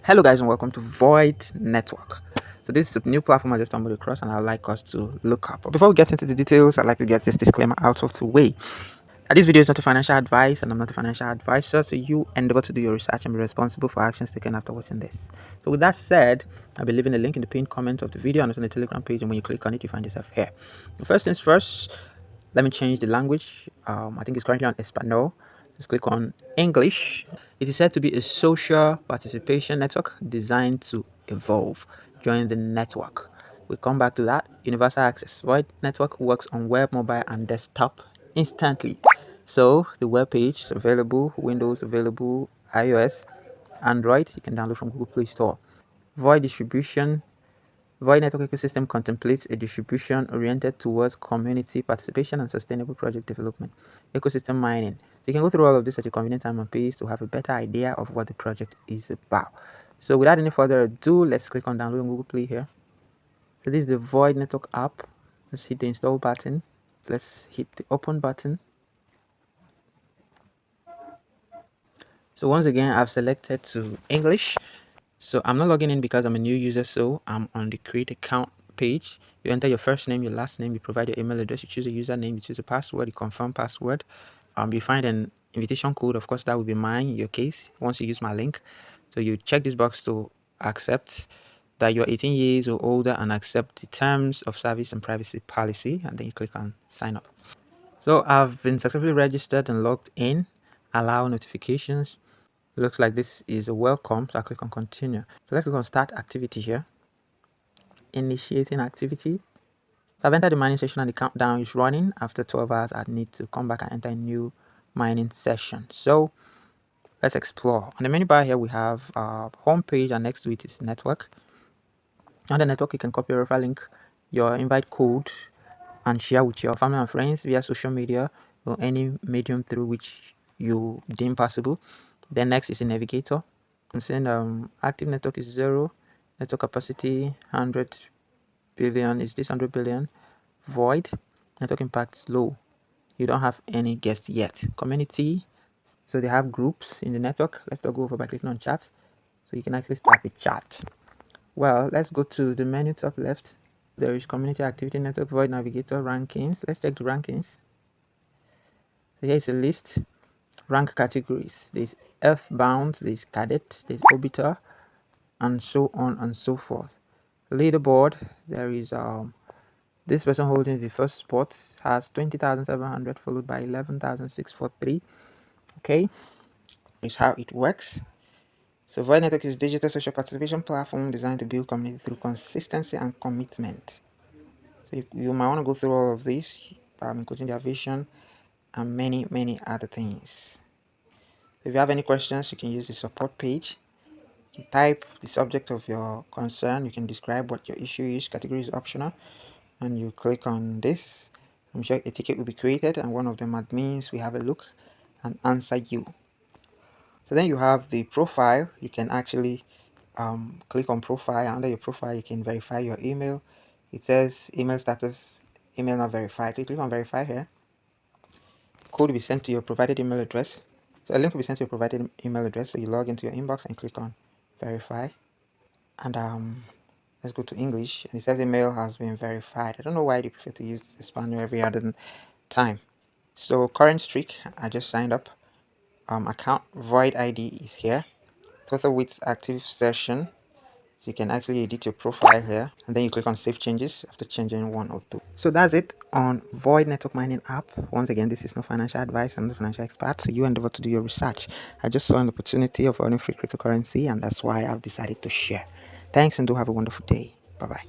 Hello guys and welcome to Void Network. So this is a new platform I just stumbled across and I'd like us to look up. But before we get into the details, I'd like to get this disclaimer out of the way. This video is not a financial advice and I'm not a financial advisor, so you endeavor to do your research and be responsible for actions taken after watching this. So with that said, I'll be leaving a link in the pinned comment of the video and it's on the Telegram page, and when you click on it you find yourself here. First things first, let me change the language. I think it's currently on Espanol. Let's click on English. It is said to be a social participation network designed to evolve. Join the network. We come back to that. Universal access. Void Network works on web, mobile, and desktop instantly. So the web page is available, Windows available, iOS, Android. You can download from Google Play Store. Void distribution. Void Network ecosystem contemplates a distribution oriented towards community participation and sustainable project development. Ecosystem mining. So you can go through all of this at your convenient time and pace to have a better idea of what the project is about. So without any further ado, let's click on download on Google Play here. So this is the Void Network app. Let's hit the install button. Let's hit the open button. So once again, I've selected to English. So I'm not logging in because I'm a new user, so I'm on the create account page. You enter your first name, your last name, you provide your email address, you choose a username, you choose a password, you confirm password. You find an invitation code, of course that will be mine in your case once you use my link. So you check this box to accept that you're 18 years or older and accept the terms of service and privacy policy, and then you click on sign up. So I've been successfully registered and logged in. Allow notifications. Looks like this is a welcome, so I click on continue. So let's click on start activity here. Initiating activity. So I've entered the mining session and the countdown is running. After 12 hours, I need to come back and enter a new mining session. So let's explore. On the menu bar here, we have home page, and next to it is network. On the network, you can copy your referral link, your invite code, and share with your family and friends via social media or any medium through which you deem possible. Then next is a navigator. I'm saying active network is 0, network capacity 100 billion. Is this 100 billion? Void, network impact is low. You don't have any guests yet. Community, so they have groups in the network. Let's go over by clicking on chat, so you can actually start the chat. Well, let's go to the menu top left. There is community activity network, void navigator, rankings. Let's check the rankings. So here is a list. Rank categories. There's earthbound, there's cadet, there's orbiter, and so on and so forth. Leaderboard, there is this person holding the first spot has 20,700, followed by 11,643. Okay, is how it works. So Void Network is a digital social participation platform designed to build community through consistency and commitment. So you might want to go through all of this, including their vision and many other things. If you have any questions, you can use the support page. You can type the subject of your concern. You can describe what your issue is. Category is optional, and you click on this. I'm sure a ticket will be created, and one of the admins will have a look and answer you. So then you have the profile. You can actually click on profile. Under your profile, you can verify your email. It says email status, email not verified. Click on verify here. Code will be sent to your provided email address. So a link will be sent to your provided email address. So you log into your inbox and click on verify. And let's go to English. And it says email has been verified. I don't know why they prefer to use this Spanish every other time. So current streak, I just signed up. Account void ID is here. Total with active session. So you can actually edit your profile here, and then you click on save changes after changing one or two. So that's it on Void Network Mining app. Once again, this is no financial advice. I'm not a financial expert, so you endeavor to do your research. I just saw an opportunity of earning free cryptocurrency, and that's why I've decided to share. Thanks, and do have a wonderful day. Bye bye.